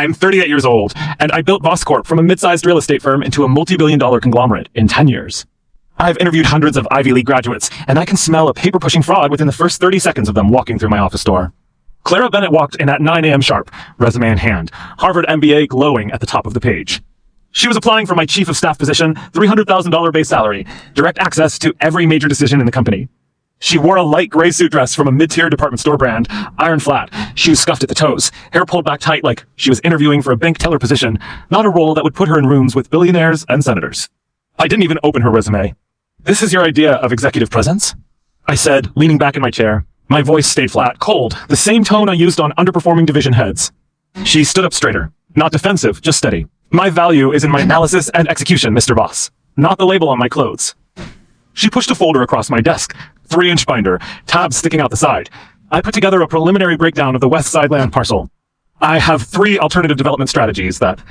I'm 38 years old, and I built Voss Corp from a mid-sized real estate firm into a multi-billion-dollar conglomerate in 10 years. I've interviewed hundreds of Ivy League graduates, and I can smell a paper-pushing fraud within the first 30 seconds of them walking through my office door. Clara Bennett walked in at 9 a.m. sharp, resume in hand, Harvard MBA glowing at the top of the page. She was applying for my chief of staff position, $300,000 base salary, direct access to every major decision in the company. She wore a light gray suit dress from a mid-tier department store brand, iron flat, shoes scuffed at the toes, hair pulled back tight like she was interviewing for a bank teller position, not a role that would put her in rooms with billionaires and senators. I didn't even open her resume. "This is your idea of executive presence?" I said, leaning back in my chair. My voice stayed flat, cold, the same tone I used on underperforming division heads. She stood up straighter, not defensive, just steady. "My value is in my analysis and execution, Mr. Voss, not the label on my clothes." She pushed a folder across my desk, 3-inch binder, tabs sticking out the side. I put together a preliminary breakdown of the West Side land parcel. "I have 3 alternative development strategies that..."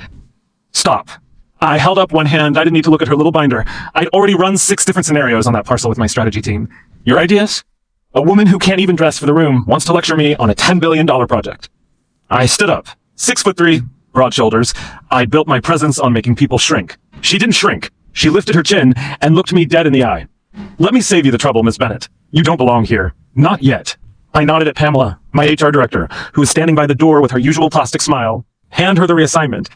Stop. I held up one hand. I didn't need to look at her little binder. I'd already run 6 different scenarios on that parcel with my strategy team. "Your ideas?" "A woman who can't even dress for the room wants to lecture me on a $10 billion project." I stood up, 6'3", broad shoulders. I built my presence on making people shrink. She didn't shrink. She lifted her chin and looked me dead in the eye. "Let me save you the trouble, Miss Bennett. You don't belong here. Not yet." I nodded at Pamela, my HR director, who was standing by the door with her usual plastic smile. "Hand her the reassignment."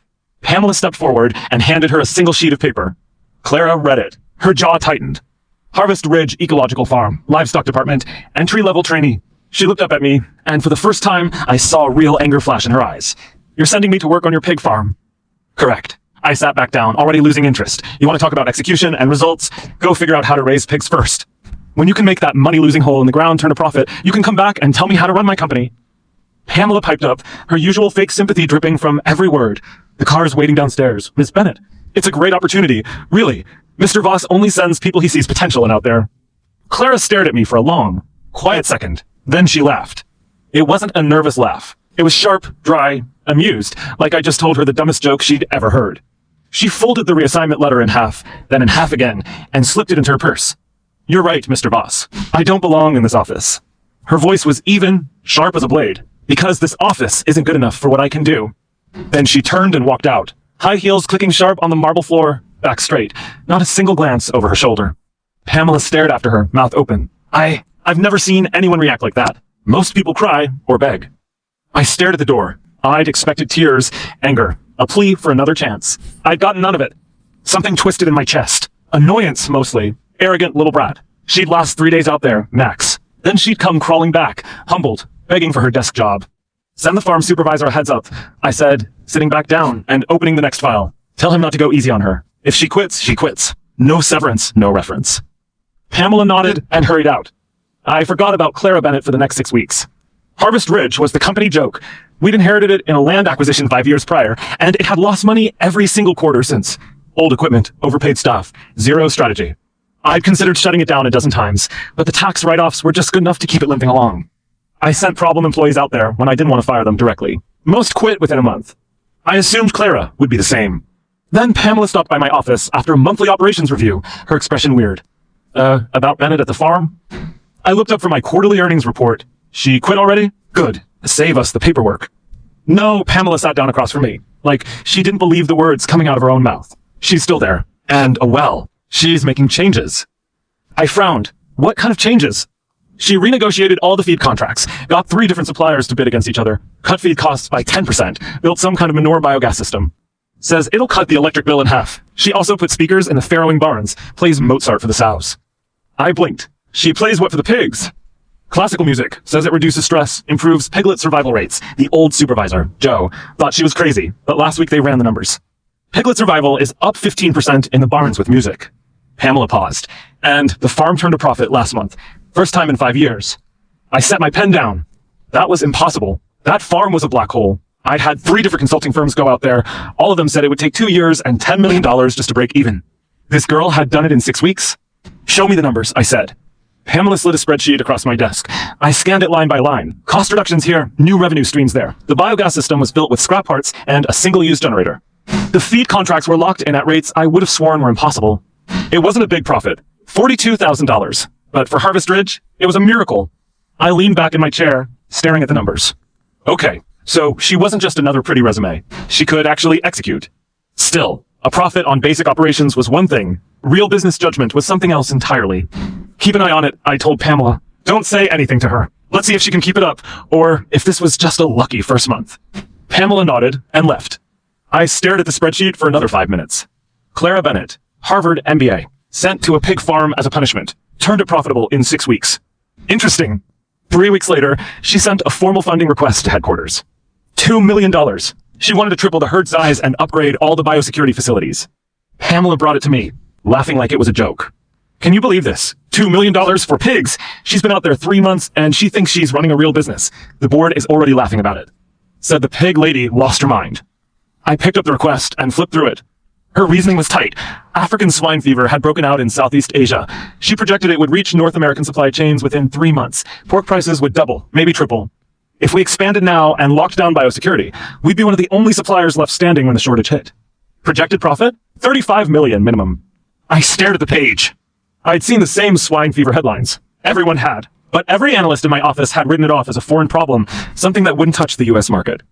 Pamela stepped forward and handed her a single sheet of paper. Clara read it. Her jaw tightened. "Harvest Ridge Ecological Farm, Livestock Department, entry-level trainee." She looked up at me, and for the first time, I saw real anger flash in her eyes. "You're sending me to work on your pig farm?" "Correct." I sat back down, already losing interest. "You want to talk about execution and results? Go figure out how to raise pigs first. When you can make that money-losing hole in the ground turn a profit, you can come back and tell me how to run my company." Pamela piped up, her usual fake sympathy dripping from every word. "The car's waiting downstairs. Miss Bennett, it's a great opportunity. Really. Mr. Voss only sends people he sees potential in out there." Clara stared at me for a long, quiet second. Then she laughed. It wasn't a nervous laugh. It was sharp, dry, amused, like I just told her the dumbest joke she'd ever heard. She folded the reassignment letter in half, then in half again, and slipped it into her purse. "You're right, Mr. Voss. I don't belong in this office." Her voice was even, sharp as a blade, "because this office isn't good enough for what I can do." Then she turned and walked out, high heels clicking sharp on the marble floor, back straight, not a single glance over her shoulder. Pamela stared after her, mouth open. I've never seen anyone react like that. Most people cry or beg. I stared at the door. I'd expected tears, anger, a plea for another chance. I'd gotten none of it. Something twisted in my chest. Annoyance, mostly. Arrogant little brat. She'd last 3 days out there, max. Then she'd come crawling back, humbled, begging for her desk job. "Send the farm supervisor a heads up," I said, sitting back down and opening the next file. "Tell him not to go easy on her. If she quits, she quits. No severance, no reference." Pamela nodded and hurried out. I forgot about Clara Bennett for the next 6 weeks. Harvest Ridge was the company joke. We'd inherited it in a land acquisition 5 years prior, and it had lost money every single quarter since. Old equipment, overpaid staff, zero strategy. I'd considered shutting it down a dozen times, but the tax write-offs were just good enough to keep it limping along. I sent problem employees out there when I didn't want to fire them directly. Most quit within a month. I assumed Clara would be the same. Then Pamela stopped by my office after a monthly operations review, her expression weird. About Bennett at the farm?" I looked up from my quarterly earnings report. "She quit already? Good. Save us the paperwork." "No," Pamela sat down across from me, like she didn't believe the words coming out of her own mouth. "She's still there. And, she's making changes." I frowned. "What kind of changes?" "She renegotiated all the feed contracts, got 3 different suppliers to bid against each other, cut feed costs by 10%, built some kind of manure biogas system. Says it'll cut the electric bill in half. She also put speakers in the farrowing barns, plays Mozart for the sows." I blinked. "She plays what for the pigs?" "Classical music. Says it reduces stress, improves piglet survival rates." The old supervisor, Joe, thought she was crazy, but last week they ran the numbers. "Piglet survival is up 15% in the barns with music." Pamela paused. "And the farm turned a profit last month. First time in 5 years." I set my pen down. That was impossible. That farm was a black hole. I'd had 3 different consulting firms go out there. All of them said it would take 2 years and $10 million just to break even. This girl had done it in 6 weeks? "Show me the numbers," I said. Pamela slid a spreadsheet across my desk. I scanned it line by line. Cost reductions here, new revenue streams there. The biogas system was built with scrap parts and a single-use generator. The feed contracts were locked in at rates I would have sworn were impossible. It wasn't a big profit, $42,000. But for Harvest Ridge, it was a miracle. I leaned back in my chair, staring at the numbers. "Okay, So she wasn't just another pretty resume. She could actually execute. Still, a profit on basic operations was one thing. Real business judgment was something else entirely. Keep an eye on it, I told Pamela. Don't say anything to her. Let's see if she can keep it up, or if this was just a lucky first month. Pamela nodded and left. I stared at the spreadsheet for another 5 minutes. Clara Bennett, Harvard MBA, sent to a pig farm as a punishment, turned it profitable in 6 weeks. Interesting. 3 weeks later, she sent a formal funding request to headquarters. $2 million. She wanted to triple the herd size and upgrade all the biosecurity facilities. Pamela brought it to me, laughing like it was a joke. Can you believe this? $2 million for pigs. She's been out there 3 months and she thinks she's running a real business. The board is already laughing about it. Said the pig lady lost her mind. I picked up the request and flipped through it. Her reasoning was tight. African swine fever had broken out in Southeast Asia. She projected it would reach North American supply chains within 3 months. Pork prices would double, maybe triple. If we expanded now and locked down biosecurity, we'd be one of the only suppliers left standing when the shortage hit. Projected profit? $35 million minimum. I stared at the page. I'd seen the same swine fever headlines. Everyone had. But every analyst in my office had written it off as a foreign problem, something that wouldn't touch the US market.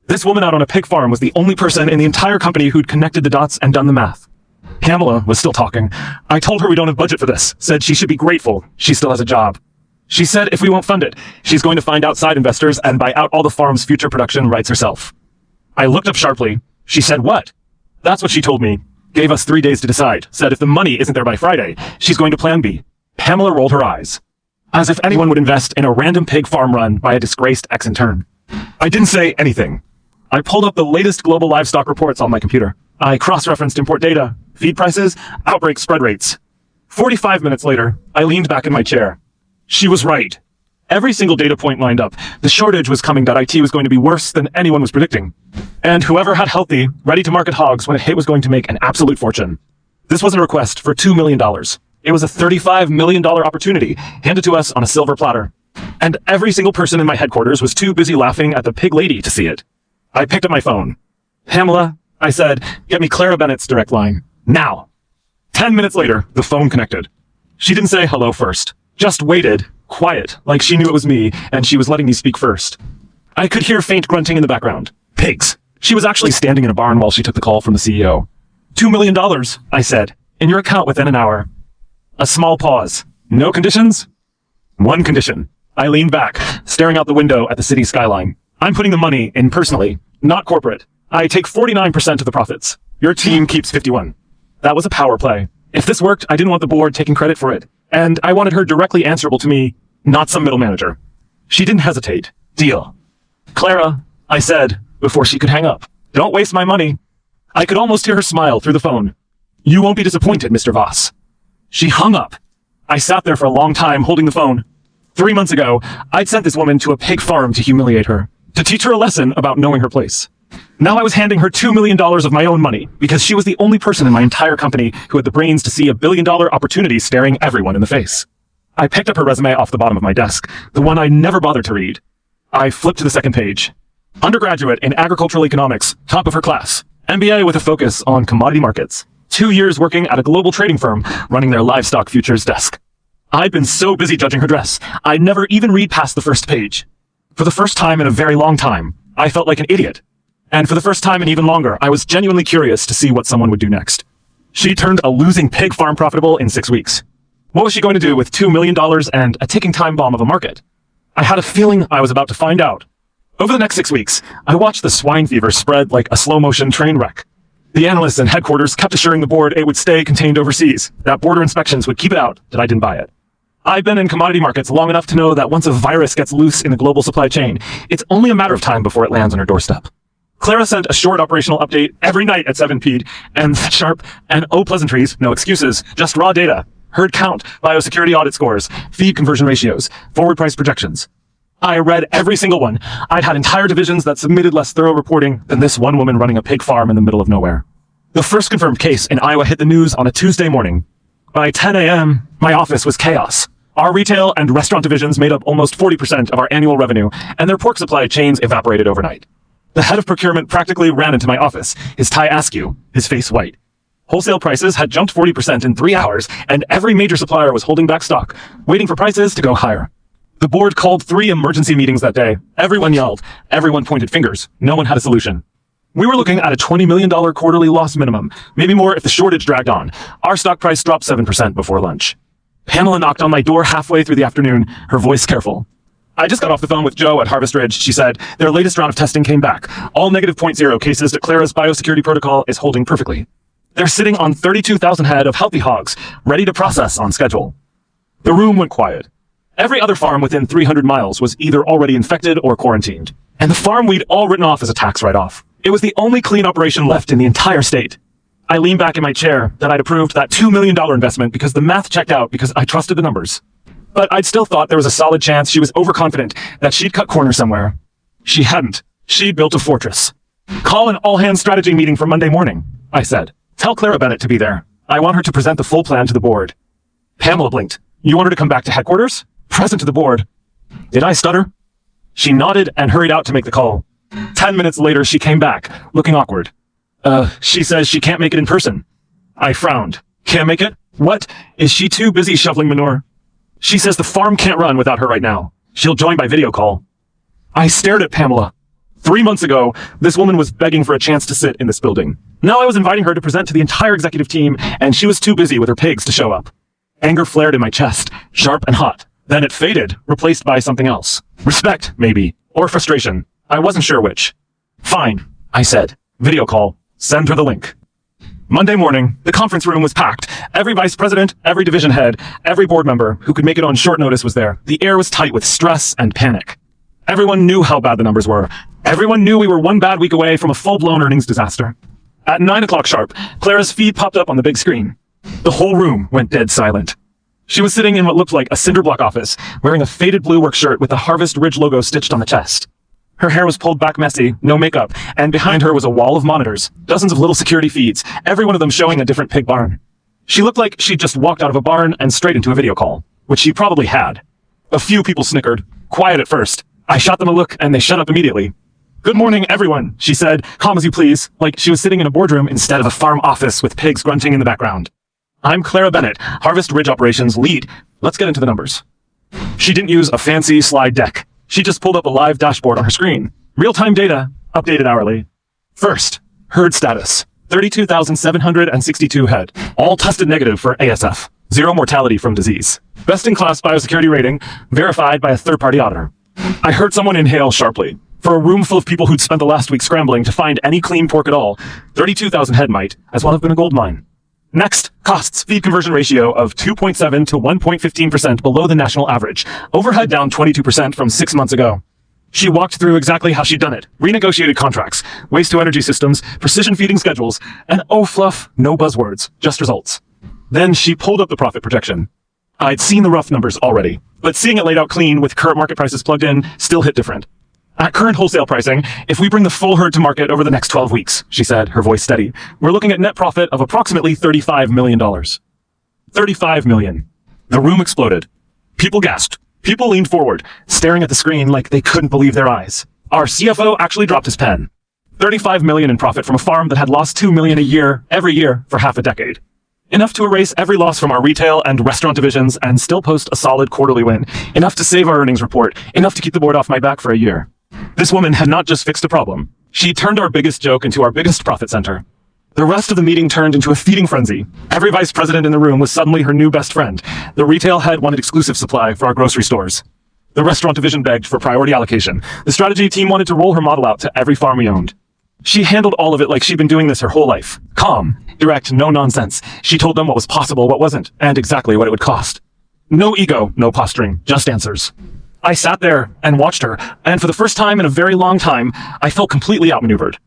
This woman out on a pig farm was the only person in the entire company who'd connected the dots and done the math. Pamela was still talking. I told her we don't have budget for this, said she should be grateful she still has a job. She said if we won't fund it, she's going to find outside investors and buy out all the farm's future production rights herself. I looked up sharply. She said what? That's what she told me. Gave us 3 days to decide. Said if the money isn't there by Friday, she's going to plan B. Pamela rolled her eyes. As if anyone would invest in a random pig farm run by a disgraced ex-intern. I didn't say anything. I pulled up the latest global livestock reports on my computer. I cross-referenced import data, feed prices, outbreak spread rates. 45 minutes later, I leaned back in my chair. She was right. Every single data point lined up. The shortage was coming. IT was going to be worse than anyone was predicting. And whoever had healthy, ready-to-market hogs when it hit was going to make an absolute fortune. This wasn't a request for $2 million. It was a $35 million opportunity handed to us on a silver platter. And every single person in my headquarters was too busy laughing at the pig lady to see it. I picked up my phone. Pamela, I said, get me Clara Bennett's direct line. Now. 10 minutes later, the phone connected. She didn't say hello first. Just waited, quiet, like she knew it was me, and she was letting me speak first. I could hear faint grunting in the background. Pigs. She was actually standing in a barn while she took the call from the CEO. $2 million, I said, in your account within an hour. A small pause. No conditions? One condition. I leaned back, staring out the window at the city skyline. I'm putting the money in personally, not corporate. I take 49% of the profits. Your team keeps 51. That was a power play. If this worked, I didn't want the board taking credit for it. And I wanted her directly answerable to me, not some middle manager. She didn't hesitate. Deal. Clara, I said, before she could hang up. Don't waste my money. I could almost hear her smile through the phone. You won't be disappointed, Mr. Voss. She hung up. I sat there for a long time holding the phone. 3 months ago, I'd sent this woman to a pig farm to humiliate her, to teach her a lesson about knowing her place. Now I was handing her $2 million of my own money because she was the only person in my entire company who had the brains to see a billion-dollar opportunity staring everyone in the face. I picked up her resume off the bottom of my desk, the one I never bothered to read. I flipped to the second page. Undergraduate in agricultural economics, top of her class. MBA with a focus on commodity markets. 2 years working at a global trading firm running their livestock futures desk. I'd been so busy judging her dress, I'd never even read past the first page. For the first time in a very long time, I felt like an idiot. And for the first time in even longer, I was genuinely curious to see what someone would do next. She turned a losing pig farm profitable in 6 weeks. What was she going to do with $2 million and a ticking time bomb of a market? I had a feeling I was about to find out. Over the next 6 weeks, I watched the swine fever spread like a slow-motion train wreck. The analysts and headquarters kept assuring the board it would stay contained overseas, that border inspections would keep it out, that I didn't buy it. I've been in commodity markets long enough to know that once a virus gets loose in the global supply chain, it's only a matter of time before it lands on her doorstep. Clara sent a short operational update every night at 7 p.m. and sharp and pleasantries, no excuses, just raw data. Herd count, biosecurity audit scores, feed conversion ratios, forward price projections. I read every single one. I'd had entire divisions that submitted less thorough reporting than this one woman running a pig farm in the middle of nowhere. The first confirmed case in Iowa hit the news on a Tuesday morning. By 10 a.m., my office was chaos. Our retail and restaurant divisions made up almost 40% of our annual revenue, and their pork supply chains evaporated overnight. The head of procurement practically ran into my office, his tie askew, his face white. Wholesale prices had jumped 40% in 3 hours, and every major supplier was holding back stock, waiting for prices to go higher. The board called 3 emergency meetings that day. Everyone yelled. Everyone pointed fingers. No one had a solution. We were looking at a $20 million quarterly loss minimum, maybe more if the shortage dragged on. Our stock price dropped 7% before lunch. Pamela knocked on my door halfway through the afternoon, her voice careful. I just got off the phone with Joe at FOUNDERShe, she said. Their latest round of testing came back. All negative .0 cases to Clara's biosecurity protocol is holding perfectly. They're sitting on 32,000 head of healthy hogs, ready to process on schedule. The room went quiet. Every other farm within 300 miles was either already infected or quarantined. And the farm we'd all written off as a tax write-off. It was the only clean operation left in the entire state. I leaned back in my chair that I'd approved that $2 million investment because the math checked out because I trusted the numbers. But I'd still thought there was a solid chance she was overconfident that she'd cut corners somewhere. She hadn't. She'd built a fortress. Call an all-hands strategy meeting for Monday morning, I said. Tell Clara Bennett to be there. I want her to present the full plan to the board. Pamela blinked. You want her to come back to headquarters? Present to the board. Did I stutter? She nodded and hurried out to make the call. 10 minutes later, she came back, looking awkward. She says she can't make it in person. I frowned. Can't make it? What? Is she too busy shoveling manure? She says the farm can't run without her right now. She'll join by video call. I stared at Pamela. 3 months ago, this woman was begging for a chance to sit in this building. Now I was inviting her to present to the entire executive team, and she was too busy with her pigs to show up. Anger flared in my chest, sharp and hot. Then it faded, replaced by something else. Respect, maybe. Or frustration. I wasn't sure which. Fine, I said. Video call. Send her the link. Monday morning, the conference room was packed. Every vice president, every division head, every board member who could make it on short notice was there. The air was tight with stress and panic. Everyone knew how bad the numbers were. Everyone knew we were one bad week away from a full-blown earnings disaster. At 9 o'clock sharp, Clara's feed popped up on the big screen. The whole room went dead silent. She was sitting in what looked like a cinder block office, wearing a faded blue work shirt with the Harvest Ridge logo stitched on the chest. Her hair was pulled back messy, no makeup, and behind her was a wall of monitors, dozens of little security feeds, every one of them showing a different pig barn. She looked like she'd just walked out of a barn and straight into a video call, which she probably had. A few people snickered, quiet at first. I shot them a look, and they shut up immediately. Good morning, everyone, she said, calm as you please, like she was sitting in a boardroom instead of a farm office with pigs grunting in the background. I'm Clara Bennett, Harvest Ridge Operations lead. Let's get into the numbers. She didn't use a fancy slide deck. She just pulled up a live dashboard on her screen. Real-time data, updated hourly. First, herd status. 32,762 head. All tested negative for ASF. Zero mortality from disease. Best-in-class biosecurity rating, verified by a third-party auditor. I heard someone inhale sharply. For a room full of people who'd spent the last week scrambling to find any clean pork at all, 32,000 head might as well have been a gold mine. Next, costs. Feed conversion ratio of 2.7 to 1.15% below the national average. Overhead down 22% from 6 months ago. She walked through exactly how she'd done it. Renegotiated contracts, waste-to-energy systems, precision feeding schedules, and oh fluff, no buzzwords, just results. Then she pulled up the profit projection. I'd seen the rough numbers already, but seeing it laid out clean with current market prices plugged in still hit different. At current wholesale pricing, if we bring the full herd to market over the next 12 weeks, she said, her voice steady, we're looking at net profit of approximately $35 million. $35 million. The room exploded. People gasped. People leaned forward, staring at the screen like they couldn't believe their eyes. Our CFO actually dropped his pen. $35 million in profit from a farm that had lost $2 million a year, every year, for half a decade. Enough to erase every loss from our retail and restaurant divisions and still post a solid quarterly win. Enough to save our earnings report. Enough to keep the board off my back for a year. This woman had not just fixed a problem. She turned our biggest joke into our biggest profit center. The rest of the meeting turned into a feeding frenzy. Every vice president in the room was suddenly her new best friend. The retail head wanted exclusive supply for our grocery stores. The restaurant division begged for priority allocation. The strategy team wanted to roll her model out to every farm we owned. She handled all of it like she'd been doing this her whole life. Calm, direct, no nonsense. She told them what was possible, what wasn't, and exactly what it would cost. No ego, no posturing, just answers. I sat there and watched her, and for the first time in a very long time, I felt completely outmaneuvered.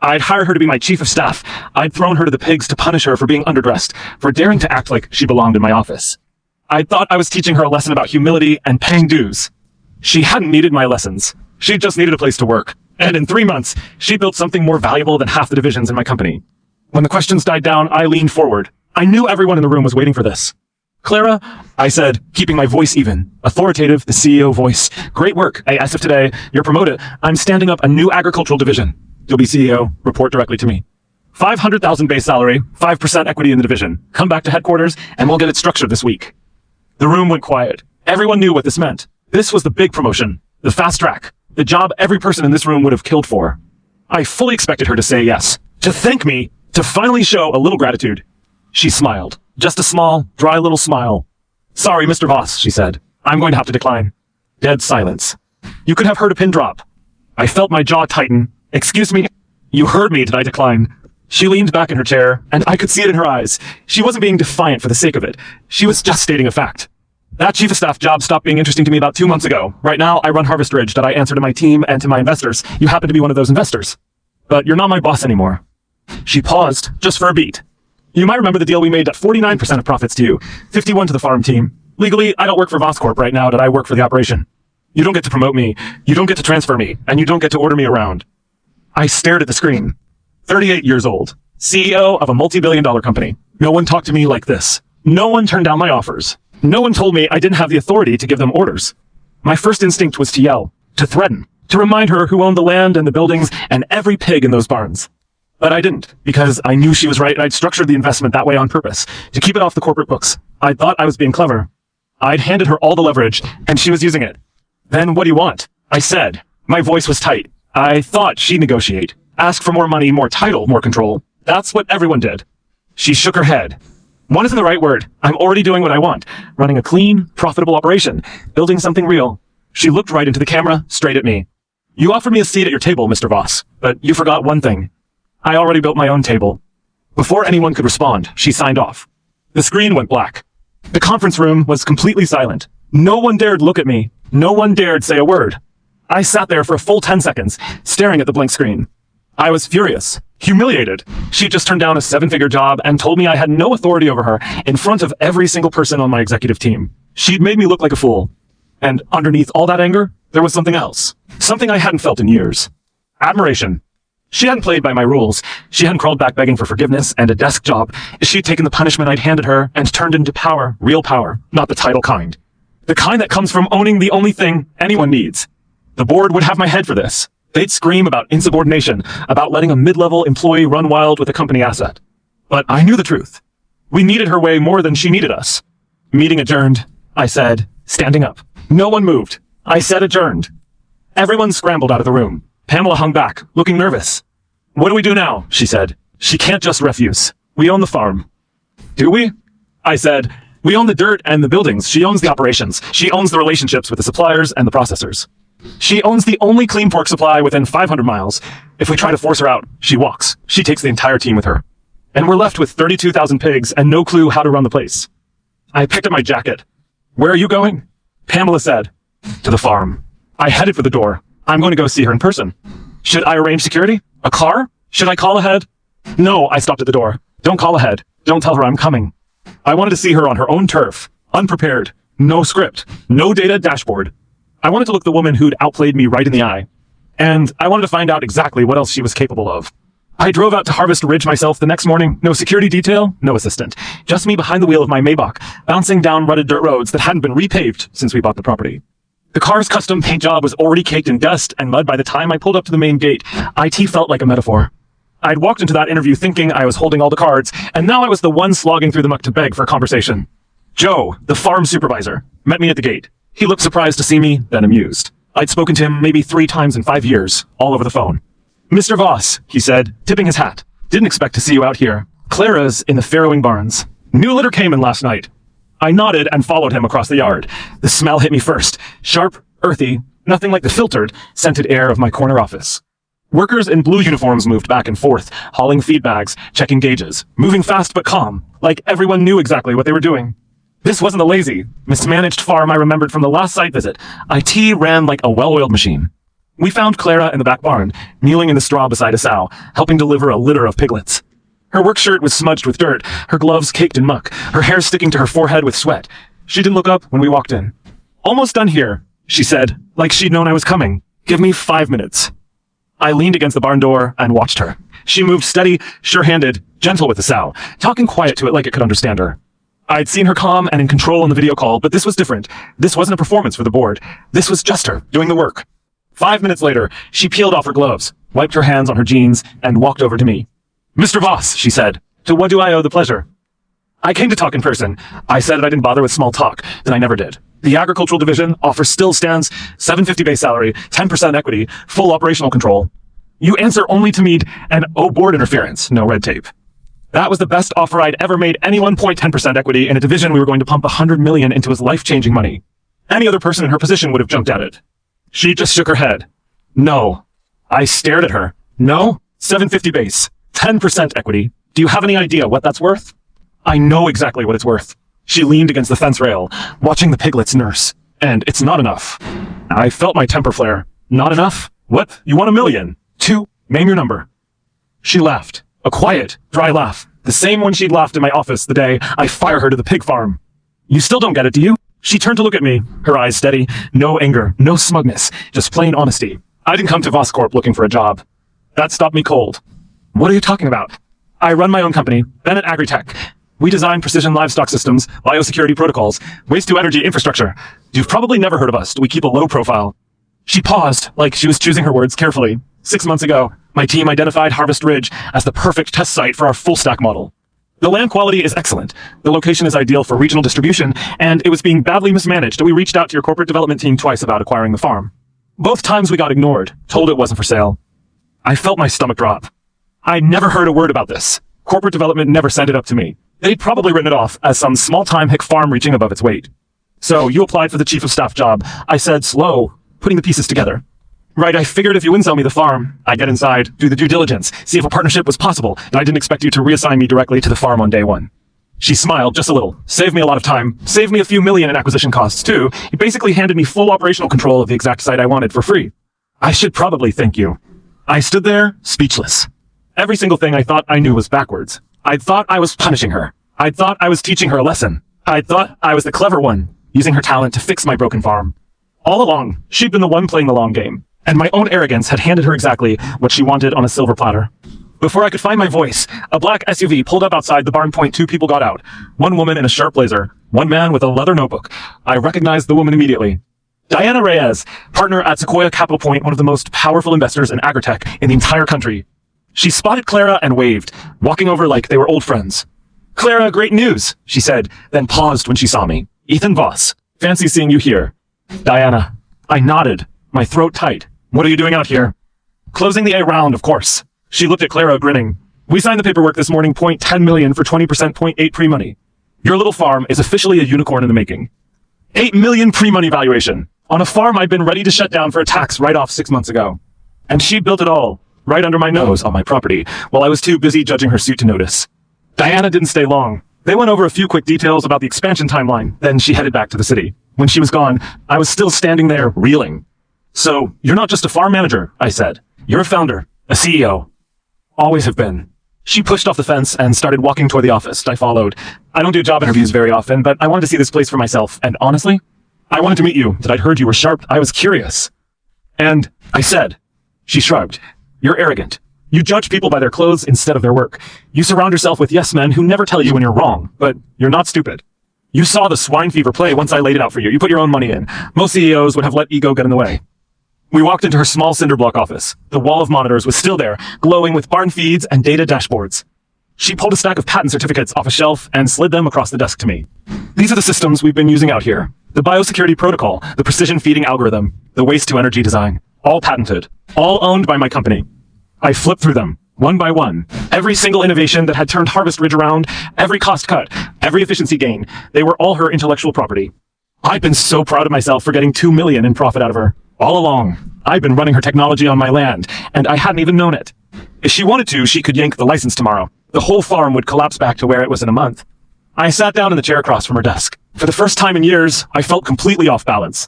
I'd hired her to be my chief of staff. I'd thrown her to the pigs to punish her for being underdressed, for daring to act like she belonged in my office. I thought I was teaching her a lesson about humility and paying dues. She hadn't needed my lessons. She just needed a place to work. And in 3 months, she built something more valuable than half the divisions in my company. When the questions died down, I leaned forward. I knew everyone in the room was waiting for this. Clara, I said, keeping my voice even. Authoritative, the CEO voice. Great work. As of today, you're promoted. I'm standing up a new agricultural division. You'll be CEO. Report directly to me. 500,000 base salary, 5% equity in the division. Come back to headquarters, and we'll get it structured this week. The room went quiet. Everyone knew what this meant. This was the big promotion, the fast track, the job every person in this room would have killed for. I fully expected her to say yes, to thank me, to finally show a little gratitude. She smiled, just a small, dry little smile. "Sorry, Mr. Voss," she said. "I'm going to have to decline." Dead silence. You could have heard a pin drop. I felt my jaw tighten. "Excuse me? You heard me, did I decline?" She leaned back in her chair, and I could see it in her eyes. She wasn't being defiant for the sake of it. She was just stating a fact. That chief of staff job stopped being interesting to me about 2 months ago. Right now, I run FOUNDERShe that I answer to my team and to my investors. You happen to be one of those investors. But you're not my boss anymore. She paused, just for a beat. You might remember the deal we made at 49% of profits to you, 51 to the farm team. Legally, I don't work for Voss Corp right now, that I work for the operation. You don't get to promote me, you don't get to transfer me, and you don't get to order me around. I stared at the screen. 38 years old, CEO of a multi-billion-dollar company. No one talked to me like this. No one turned down my offers. No one told me I didn't have the authority to give them orders. My first instinct was to yell, to threaten, to remind her who owned the land and the buildings and every pig in those barns. But I didn't, because I knew she was right. I'd structured the investment that way on purpose, to keep it off the corporate books. I thought I was being clever. I'd handed her all the leverage, and she was using it. "Then what do you want?" I said. My voice was tight. I thought she'd negotiate. Ask for more money, more title, more control. That's what everyone did. She shook her head. "One isn't the right word. I'm already doing what I want. Running a clean, profitable operation. Building something real." She looked right into the camera, straight at me. "You offered me a seat at your table, Mr. Voss, but you forgot one thing. I already built my own table." Before anyone could respond, she signed off. The screen went black. The conference room was completely silent. No one dared look at me. No one dared say a word. I sat there for a full 10 seconds, staring at the blank screen. I was furious, humiliated. She just turned down a 7-figure job and told me I had no authority over her in front of every single person on my executive team. She'd made me look like a fool. And underneath all that anger, there was something else. Something I hadn't felt in years. Admiration. She hadn't played by my rules. She hadn't crawled back begging for forgiveness and a desk job. She'd taken the punishment I'd handed her and turned into power, real power, not the title kind. The kind that comes from owning the only thing anyone needs. The board would have my head for this. They'd scream about insubordination, about letting a mid-level employee run wild with a company asset. But I knew the truth. We needed her way more than she needed us. Meeting adjourned, I said, standing up. No one moved. I said adjourned. Everyone scrambled out of the room. Pamela hung back, looking nervous. "What do we do now?" she said. "She can't just refuse. We own the farm." "Do we?" I said. "We own the dirt and the buildings. She owns the operations. She owns the relationships with the suppliers and the processors. She owns the only clean pork supply within 500 miles. If we try to force her out, she walks. She takes the entire team with her. And we're left with 32,000 pigs and no clue how to run the place." I picked up my jacket. "Where are you going?" Pamela said. "To the farm." I headed for the door. "I'm going to go see her in person." "Should I arrange security? A car? Should I call ahead?" "No," I stopped at the door. "Don't call ahead. Don't tell her I'm coming." I wanted to see her on her own turf, unprepared, no script, no data dashboard. I wanted to look the woman who'd outplayed me right in the eye. And I wanted to find out exactly what else she was capable of. I drove out to Harvest Ridge myself the next morning. No security detail, no assistant. Just me behind the wheel of my Maybach, bouncing down rutted dirt roads that hadn't been repaved since we bought the property. The car's custom paint job was already caked in dust and mud by the time I pulled up to the main gate. IT felt like a metaphor. I'd walked into that interview thinking I was holding all the cards, and now I was the one slogging through the muck to beg for a conversation. Joe, the farm supervisor, met me at the gate. He looked surprised to see me, then amused. I'd spoken to him maybe 3 times in 5 years, all over the phone. "Mr. Voss," he said, tipping his hat. "Didn't expect to see you out here. Clara's in the farrowing barns. New litter came in last night." I nodded and followed him across the yard. The smell hit me first. Sharp, earthy, nothing like the filtered, scented air of my corner office. Workers in blue uniforms moved back and forth, hauling feed bags, checking gauges, moving fast but calm, like everyone knew exactly what they were doing. This wasn't a lazy, mismanaged farm I remembered from the last site visit. IT ran like a well-oiled machine. We found Clara in the back barn, kneeling in the straw beside a sow, helping deliver a litter of piglets. Her work shirt was smudged with dirt, her gloves caked in muck, her hair sticking to her forehead with sweat. She didn't look up when we walked in. "Almost done here," she said, like she'd known I was coming. "Give me 5 minutes." I leaned against the barn door and watched her. She moved steady, sure-handed, gentle with the sow, talking quiet to it like it could understand her. I'd seen her calm and in control on the video call, but this was different. This wasn't a performance for the board. This was just her, doing the work. 5 minutes later, she peeled off her gloves, wiped her hands on her jeans, and walked over to me. "Mr. Voss," she said, "to what do I owe the pleasure?" "I came to talk in person. I said that I didn't bother with small talk, that I never did. The agricultural division offer still stands, $750 base salary, 10% equity, full operational control. You answer only to meet an board interference, no red tape. That was the best offer I'd ever made anyone. 10% equity in a division we were going to pump $100 million into as life-changing money. Any other person in her position would have jumped at it. She just shook her head. No. I stared at her. No? 750 base. 10% equity. Do you have any idea what that's worth? I know exactly what it's worth. She leaned against the fence rail, watching the piglets nurse. And it's not enough. I felt my temper flare. Not enough? What? You want $1 million? 2. Name your number. She laughed. A quiet, dry laugh. The same one she'd laughed in my office the day I fired her to the pig farm. You still don't get it, do you? She turned to look at me, her eyes steady. No anger, no smugness, just plain honesty. I didn't come to Voscorp looking for a job. That stopped me cold. What are you talking about? I run my own company, Ben at AGRITECH. We design precision livestock systems, biosecurity protocols, waste-to-energy infrastructure. You've probably never heard of us. We keep a low profile. She paused, like she was choosing her words carefully. 6 months ago, my team identified Harvest Ridge as the perfect test site for our full-stack model. The land quality is excellent. The location is ideal for regional distribution, and it was being badly mismanaged. We reached out to your corporate development team twice about acquiring the farm. Both times we got ignored, told it wasn't for sale. I felt my stomach drop. I'd never heard a word about this. Corporate development never sent it up to me. They'd probably written it off as some small-time hick farm reaching above its weight. So you applied for the chief of staff job. I said, slow, putting the pieces together. Right, I figured if you wouldn't sell me the farm, I'd get inside, do the due diligence, see if a partnership was possible, and I didn't expect you to reassign me directly to the farm on day one. She smiled just a little, saved me a lot of time, saved me a few million in acquisition costs too. He basically handed me full operational control of the exact site I wanted for free. I should probably thank you. I stood there, speechless. Every single thing I thought I knew was backwards. I'd thought I was punishing her. I'd thought I was teaching her a lesson. I'd thought I was the clever one, using her talent to fix my broken farm. All along, she'd been the one playing the long game. And my own arrogance had handed her exactly what she wanted on a silver platter. Before I could find my voice, a black SUV pulled up outside the barn point. 2 people got out. 1 woman in a sharp blazer, 1 man with a leather notebook. I recognized the woman immediately. Diana Reyes, partner at Sequoia Capital Point, one of the most powerful investors in AgriTech in the entire country. She spotted Clara and waved, walking over like they were old friends. Clara, great news, she said, then paused when she saw me. Ethan Voss, fancy seeing you here. Diana. I nodded, my throat tight. What are you doing out here? Closing the A round, of course. She looked at Clara, grinning. We signed the paperwork this morning, $10 million for 20%, 0.8 pre-money. Your little farm is officially a unicorn in the making. $8 million pre-money valuation. On a farm I'd been ready to shut down for a tax write-off 6 months ago. And she built it all, right under my nose on my property, while I was too busy judging her suit to notice. Diana didn't stay long. They went over a few quick details about the expansion timeline, then she headed back to the city. When she was gone, I was still standing there, reeling. So, you're not just a farm manager, I said. You're a founder, a CEO. Always have been. She pushed off the fence and started walking toward the office. I followed. I don't do job interviews very often, but I wanted to see this place for myself. And honestly, I wanted to meet you. That I'd heard you were sharp. I was curious. And I said. She shrugged. You're arrogant. You judge people by their clothes instead of their work. You surround yourself with yes men who never tell you when you're wrong, but you're not stupid. You saw the swine fever play once I laid it out for you. You put your own money in. Most CEOs would have let ego get in the way. We walked into her small cinder block office. The wall of monitors was still there, glowing with barn feeds and data dashboards. She pulled a stack of patent certificates off a shelf and slid them across the desk to me. These are the systems we've been using out here. The biosecurity protocol, the precision feeding algorithm, the waste-to-energy design. All patented. All owned by my company. I flipped through them, one by one. Every single innovation that had turned Harvest Ridge around, every cost cut, every efficiency gain, they were all her intellectual property. I'd been so proud of myself for getting $2 million in profit out of her. All along, I'd been running her technology on my land, and I hadn't even known it. If she wanted to, she could yank the license tomorrow. The whole farm would collapse back to where it was in a month. I sat down in the chair across from her desk. For the first time in years, I felt completely off balance.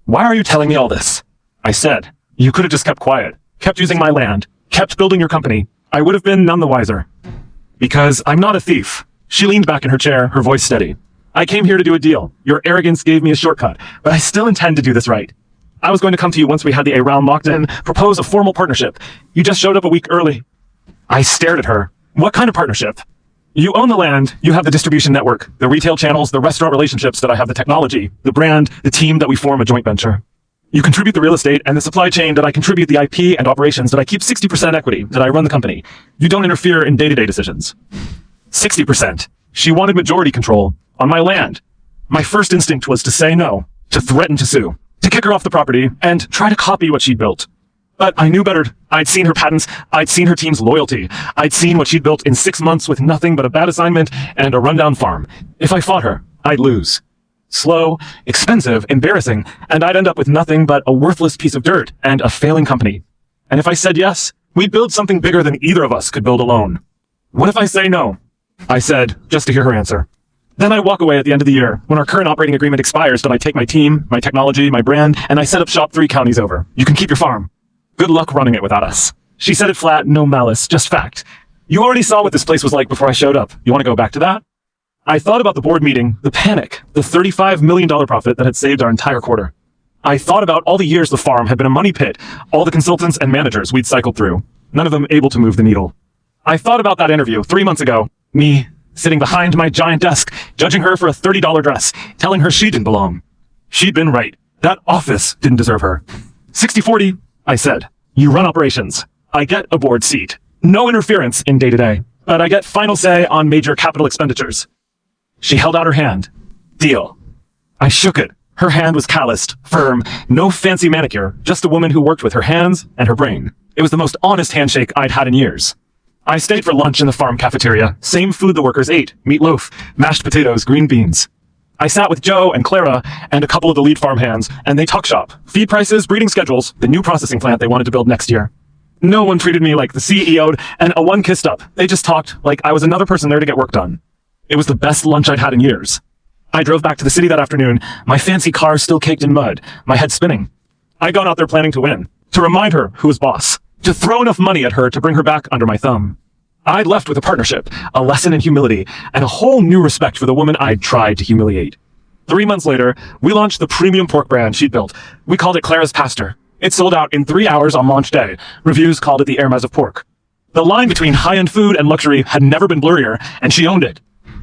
Why are you telling me all this? I said. You could have just kept quiet, kept using my land, kept building your company. I would have been none the wiser. Because I'm not a thief. She leaned back in her chair, her voice steady. I came here to do a deal. Your arrogance gave me a shortcut, but I still intend to do this right. I was going to come to you once we had the A round locked in, propose a formal partnership. You just showed up a week early. I stared at her. What kind of partnership? You own the land, you have the distribution network, the retail channels, the restaurant relationships that I have the technology, the brand, the team that we form a joint venture. You contribute the real estate and the supply chain that I contribute the IP and operations that I keep 60% equity, that I run the company. You don't interfere in day-to-day decisions. 60%. She wanted majority control on my land. My first instinct was to say no. to threaten to sue, to kick her off the property, and try to copy what she'd built. But I knew better. I'd seen her patents, I'd seen her team's loyalty, I'd seen what she'd built in 6 months with nothing but a bad assignment and a rundown farm. If I fought her, I'd lose. Slow, expensive, embarrassing, and I'd end up with nothing but a worthless piece of dirt and a failing company. And if I said yes, we'd build something bigger than either of us could build alone. What if I say no? I said, just to hear her answer. Then I walk away at the end of the year, when our current operating agreement expires, and I take my team, my technology, my brand, and I set up shop 3 counties over. You can keep your farm. Good luck running it without us. She said it flat, no malice, just fact. You already saw what this place was like before I showed up. You want to go back to that? I thought about the board meeting, the panic, the $35 million profit that had saved our entire quarter. I thought about all the years the farm had been a money pit, all the consultants and managers we'd cycled through, none of them able to move the needle. I thought about that interview 3 months ago, me sitting behind my giant desk, judging her for a $30 dress, telling her she didn't belong. She'd been right. That office didn't deserve her. 60-40, I said. You run operations. I get a board seat. No interference in day-to-day, but I get final say on major capital expenditures. She held out her hand. Deal. I shook it. Her hand was calloused, firm, no fancy manicure, just a woman who worked with her hands and her brain. It was the most honest handshake I'd had in years. I stayed for lunch in the farm cafeteria. Same food the workers ate. Meatloaf, mashed potatoes, green beans. I sat with Joe and Clara and a couple of the lead farm hands, and they talk shop. Feed prices, breeding schedules, the new processing plant they wanted to build next year. No one treated me like the CEO'd, and a one kissed up. They just talked like I was another person there to get work done. It was the best lunch I'd had in years. I drove back to the city that afternoon, my fancy car still caked in mud, my head spinning. I'd gone out there planning to win, to remind her who was boss, to throw enough money at her to bring her back under my thumb. I'd left with a partnership, a lesson in humility, and a whole new respect for the woman I'd tried to humiliate. 3 months later, we launched the premium pork brand she'd built. We called it Clara's Pastor. It sold out in 3 hours on launch day. Reviews called it the Hermes of pork. The line between high-end food and luxury had never been blurrier, and she owned it.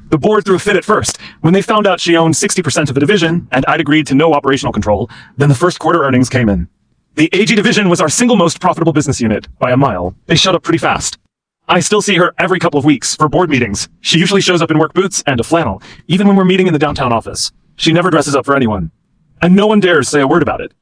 The board threw a fit at first. When they found out she owned 60% of the division, and I'd agreed to no operational control, then the first quarter earnings came in. The AG division was our single most profitable business unit, by a mile. They shut up pretty fast. I still see her every couple of weeks for board meetings. She usually shows up in work boots and a flannel, even when we're meeting in the downtown office. She never dresses up for anyone. And no one dares say a word about it.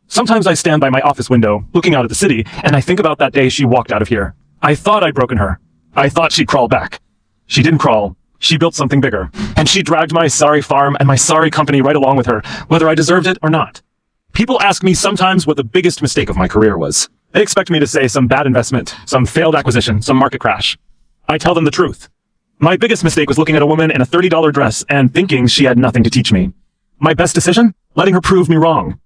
Sometimes I stand by my office window, looking out at the city, and I think about that day she walked out of here. I thought I'd broken her. I thought she'd crawl back. She didn't crawl. She built something bigger. And she dragged my sorry farm and my sorry company right along with her, whether I deserved it or not. People ask me sometimes what the biggest mistake of my career was. They expect me to say some bad investment, some failed acquisition, some market crash. I tell them the truth. My biggest mistake was looking at a woman in a $30 dress and thinking she had nothing to teach me. My best decision? Letting her prove me wrong.